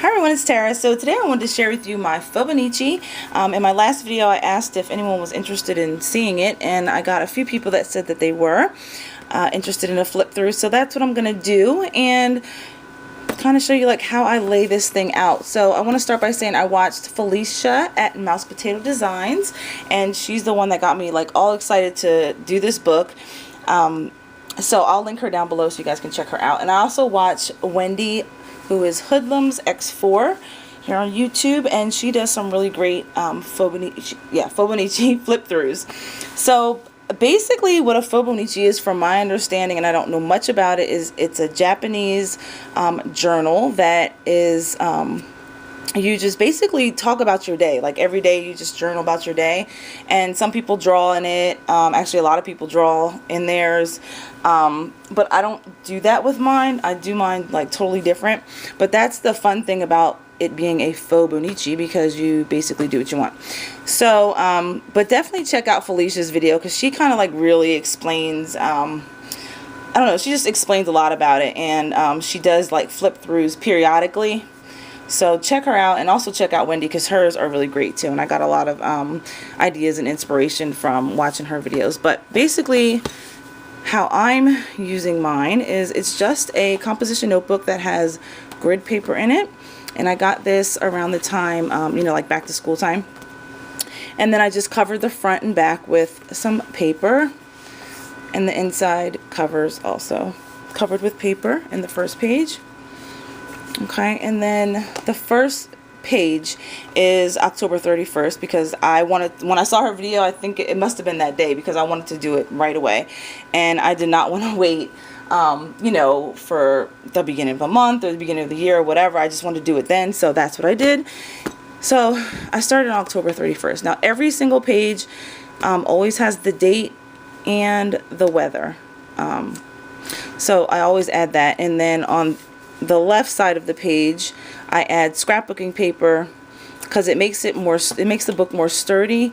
Hi everyone, it's Tara. So today I wanted to share with you my Faux-Bonichi. In my last video I asked if anyone was interested in seeing it, and I got a few people that said that they were interested in a flip through. So that's what I'm going to do, and kind of show you like how I lay this thing out. So I want to start by saying I watched Felicia at Mouse Potato Designs, and she's the one that got me like all excited to do this book. So I'll link her down below so you guys can check her out. And I also watch Wendy, who is Hoodlums X4 here on YouTube, and she does some really great Faux-Bonichi flip throughs. So basically what a Faux-Bonichi is, from my understanding, and I don't know much about it, is it's a Japanese journal that is you just basically talk about your day. Like every day you just journal about your day, and some people draw in it. Actually a lot of people draw in theirs, but I don't do that with mine. I do mine like totally different, but that's the fun thing about it being a Faux-Bonichi, because you basically do what you want. So but definitely check out Felicia's video, because she kind of like really explains I don't know, she just explains a lot about it, and she does like flip throughs periodically. So check her out, and also check out Wendy, because hers are really great too, and I got a lot of ideas and inspiration from watching her videos. But basically how I'm using mine is it's just a composition notebook that has grid paper in it, and I got this around the time you know, like back to school time, and then I just covered the front and back with some paper, and the inside covers also covered with paper in the first page. Okay, and then the first page is October 31st, because I wanted, when I saw her video, I think it must have been that day, because I wanted to do it right away, and I did not want to wait you know, for the beginning of a month or the beginning of the year or whatever. I just wanted to do it then, so that's what I did. So I started on October 31st. Now every single page always has the date and the weather, so I always add that. And then on the left side of the page I add scrapbooking paper, because it makes the book more sturdy,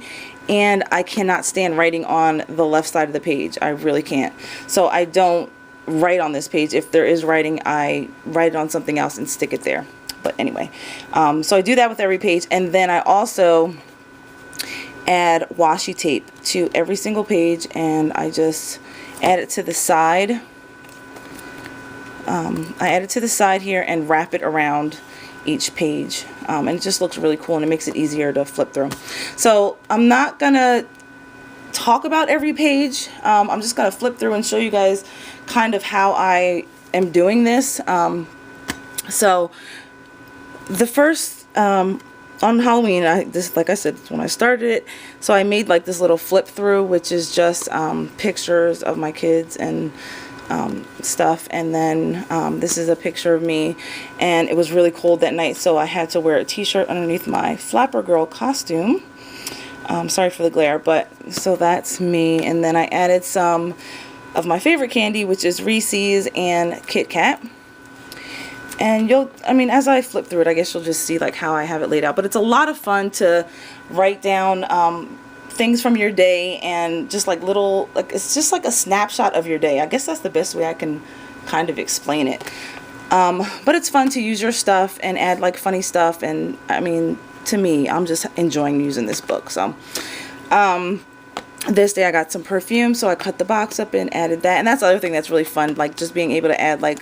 and I cannot stand writing on the left side of the page. I really can't. So I don't write on this page. If there is writing, I write it on something else and stick it there. But anyway, so I do that with every page, and then I also add washi tape to every single page, and I just add it to the side. I add it to the side here and wrap it around each page, and it just looks really cool, and it makes it easier to flip through. So I'm not gonna talk about every page. I'm just gonna flip through and show you guys kind of how I am doing this. So the first on Halloween, like I said, when I started it, so I made like this little flip through, which is just pictures of my kids and stuff, and then this is a picture of me, and it was really cold that night, so I had to wear a t-shirt underneath my flapper girl costume. Sorry for the glare, but so that's me. And then I added some of my favorite candy, which is Reese's and Kit Kat, and I mean, as I flip through it, I guess you'll just see like how I have it laid out. But it's a lot of fun to write down things from your day, and just like little, like, it's just like a snapshot of your day. I guess that's the best way I can kind of explain it. But it's fun to use your stuff and add like funny stuff, and I mean, to me, I'm just enjoying using this book. So this day I got some perfume, so I cut the box up and added that, and that's the other thing that's really fun, like just being able to add like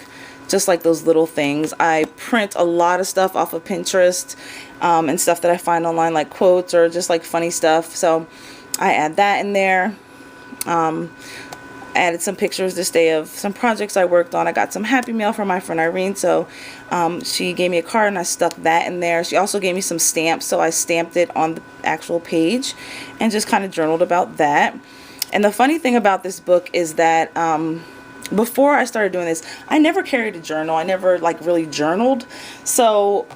just like those little things. I print a lot of stuff off of Pinterest and stuff that I find online, like quotes or just like funny stuff, so I add that in there. Added some pictures this day of some projects I worked on. I got some Happy Mail from my friend Irene, so she gave me a card and I stuck that in there. She also gave me some stamps, so I stamped it on the actual page and just kind of journaled about that. And the funny thing about this book is that before I started doing this, I never carried a journal. I never like really journaled. So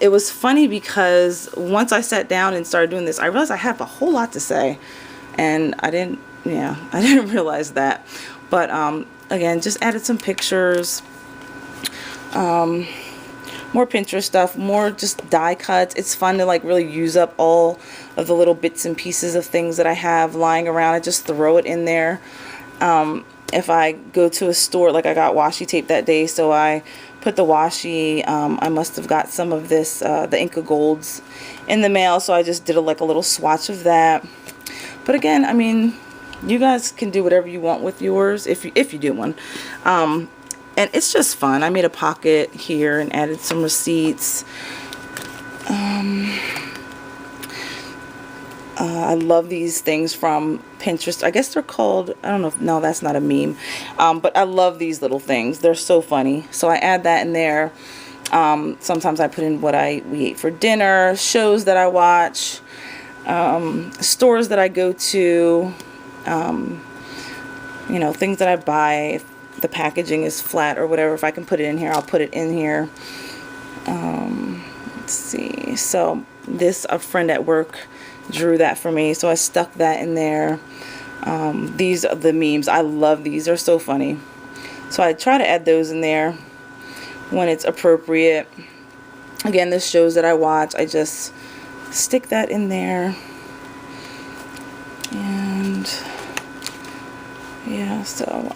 it was funny, because once I sat down and started doing this, I realized I have a whole lot to say, and I didn't realize that. But again, just added some pictures, more Pinterest stuff, more just die cuts. It's fun to like really use up all of the little bits and pieces of things that I have lying around. I just throw it in there. If I go to a store, like I got washi tape that day, so I put the washi. I must have got some of this, the Inca Golds in the mail, so I just did like a little swatch of that. But again, I mean, you guys can do whatever you want with yours if you do one. And it's just fun. I made a pocket here and added some receipts. I love these things from Pinterest. I guess they're called, I don't know if, no, that's not a meme. But I love these little things. They're so funny. So I add that in there. Sometimes I put in what we ate for dinner, shows that I watch, stores that I go to, you know, things that I buy. If the packaging is flat or whatever, if I can put it in here, I'll put it in here. Let's see. So this, a friend at work drew that for me, so I stuck that in there. These are the memes. I love these. They're so funny. So I try to add those in there when it's appropriate. Again, this shows that I watch. I just stick that in there. And yeah, so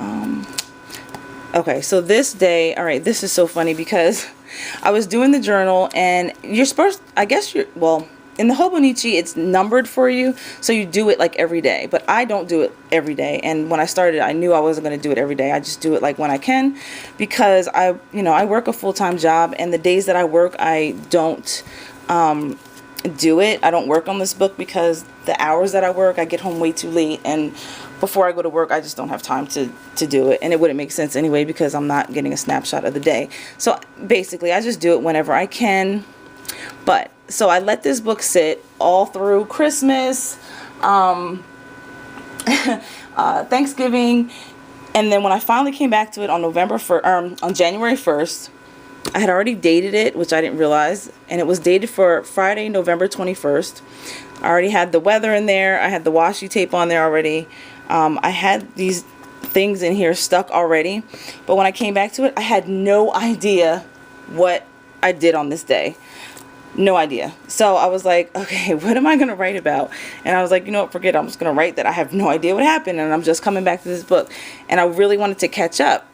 okay, so this day, all right, this is so funny because I was doing the journal, and you're supposed, I guess you're, well, in the Faux-Bonichi, it's numbered for you, so you do it like every day. But I don't do it every day. And when I started, I knew I wasn't going to do it every day. I just do it like when I can, because I work a full-time job, and the days that I work, I don't do it. I don't work on this book because the hours that I work, I get home way too late, and before I go to work, I just don't have time to do it. And it wouldn't make sense anyway because I'm not getting a snapshot of the day. So basically, I just do it whenever I can. But so I let this book sit all through Christmas, Thanksgiving, and then when I finally came back to it on on January 1st, I had already dated it, which I didn't realize, and it was dated for Friday, November 21st. I already had the weather in there. I had the washi tape on there already. I had these things in here stuck already, but when I came back to it, I had no idea what I did on this day. No idea. So I was like, okay, what am I going to write about? And I was like, you know what, forget it. I'm just going to write that I have no idea what happened, and I'm just coming back to this book. And I really wanted to catch up.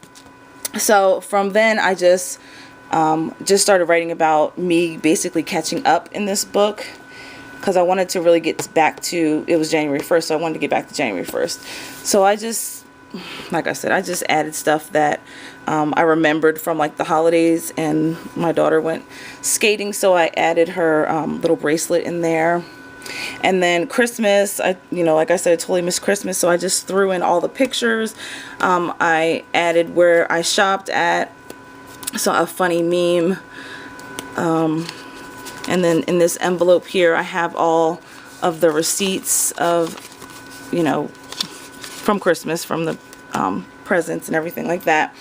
So from then, I just started writing about me basically catching up in this book, because I wanted to really get back to, it was January 1st, so I wanted to get back to January 1st. So I just, like I said, I just added stuff that I remembered from like the holidays, and my daughter went skating, so I added her little bracelet in there. And then Christmas, like I said, I totally missed Christmas, so I just threw in all the pictures. I added where I shopped at, so a funny meme. And then in this envelope here, I have all of the receipts of, from Christmas, from the presents and everything like that.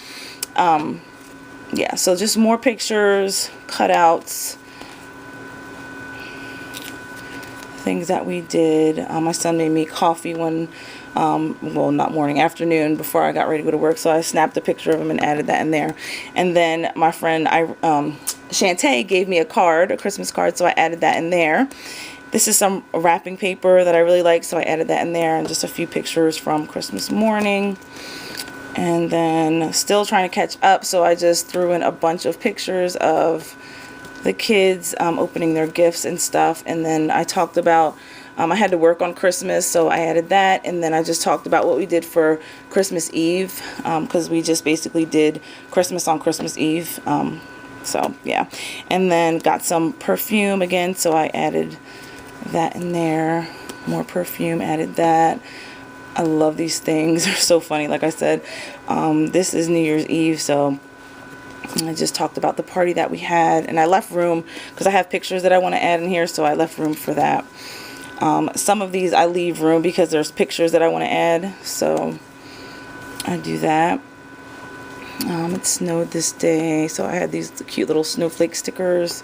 Yeah, so just more pictures, cutouts, things that we did. My son made me coffee one, well, not morning, afternoon, before I got ready to go to work. So I snapped a picture of him and added that in there. And then my friend, Shantae, gave me a Christmas card, so I added that in there. This is some wrapping paper that I really like, so I added that in there, and just a few pictures from Christmas morning. And then still trying to catch up, so I just threw in a bunch of pictures of the kids opening their gifts and stuff. And then I talked about, I had to work on Christmas, so I added that. And then I just talked about what we did for Christmas Eve, because we just basically did Christmas on Christmas Eve. So yeah, and then got some perfume again, so I added that in there. More perfume, added that. I love these things. They're so funny. Like I said, this is New Year's Eve, so I just talked about the party that we had, and I left room because I have pictures that I want to add in here, so I left room for that. Some of these I leave room because there's pictures that I want to add, so I do that. It snowed this day, so I had these cute little snowflake stickers.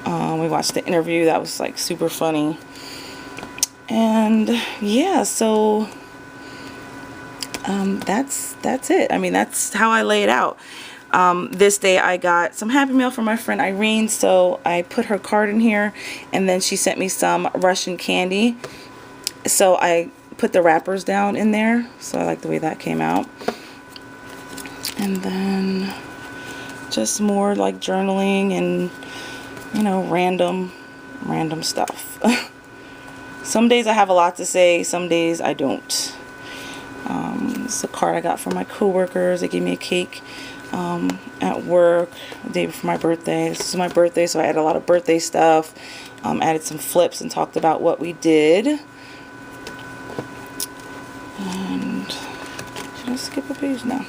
We watched the interview. That was like super funny. And yeah, so that's it. I mean, that's how I lay it out. This day I got some Happy Mail from my friend Irene, so I put her card in here, and then she sent me some Russian candy, so I put the wrappers down in there, so I like the way that came out. And then just more like journaling and, you know, random stuff. Some days I have a lot to say, some days I don't. It's a card I got from my coworkers. They gave me a cake at work the day before my birthday. This is my birthday, so I had a lot of birthday stuff. Added some flips and talked about what we did. And should I skip a page? No.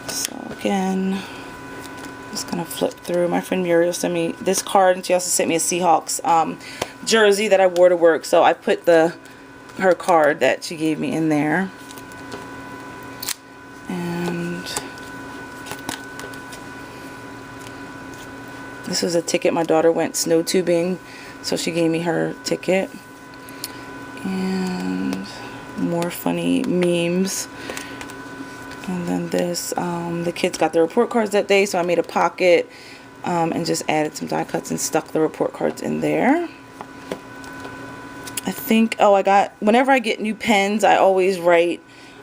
So again, I'm just gonna flip through. My friend Muriel sent me this card, and she also sent me a Seahawks jersey that I wore to work. So I put her card that she gave me in there. And this was a ticket. My daughter went snow tubing, so she gave me her ticket. And more funny memes. And then this, the kids got their report cards that day, so I made a pocket and just added some die cuts and stuck the report cards in there. I think, whenever I get new pens, I always write,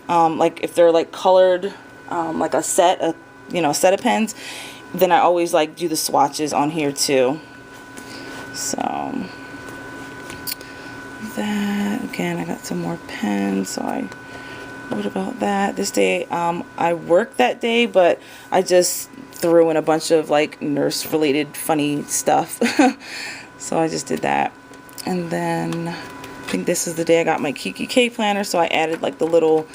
like if they're like colored, like a set of pens, then I always like do the swatches on here too. So that, again, I got some more pens, so I wrote about that. This day, I worked that day, but I just threw in a bunch of like nurse related funny stuff. So I just did that. And then I think this is the day I got my Kiki K planner, so I added like the little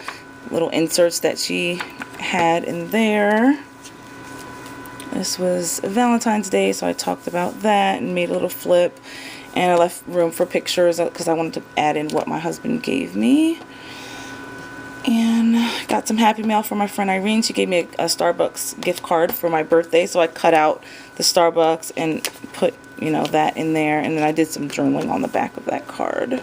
inserts that she had in there. This was Valentine's Day, so I talked about that and made a little flip, and I left room for pictures because I wanted to add in what my husband gave me. And got some happy mail from my friend Irene. She gave me a Starbucks gift card for my birthday, so I cut out the Starbucks and put, you know, that in there, and then I did some journaling on the back of that card.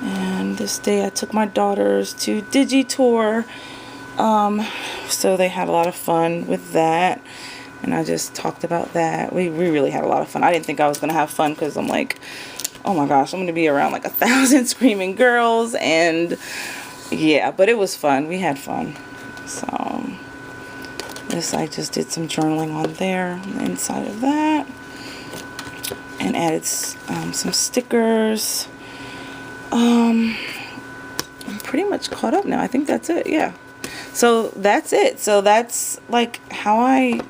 And this day I took my daughters to Digitour, so they had a lot of fun with that, and I just talked about that. We really had a lot of fun. I didn't think I was gonna have fun because I'm like, oh my gosh, I'm gonna be around like 1,000 screaming girls, and yeah, but it was fun. We had fun. So this, I just did some journaling on there on the inside of that, and added some stickers. I'm pretty much caught up now. I think that's it. Yeah. So that's it. So that's like how I,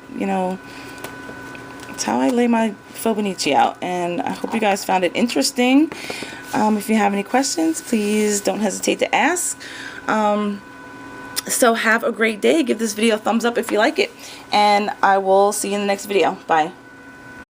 that's how I lay my Faux-Bonichi out, and I hope you guys found it interesting. If you have any questions, please don't hesitate to ask. So have a great day. Give this video a thumbs up if you like it, and I will see you in the next video. Bye.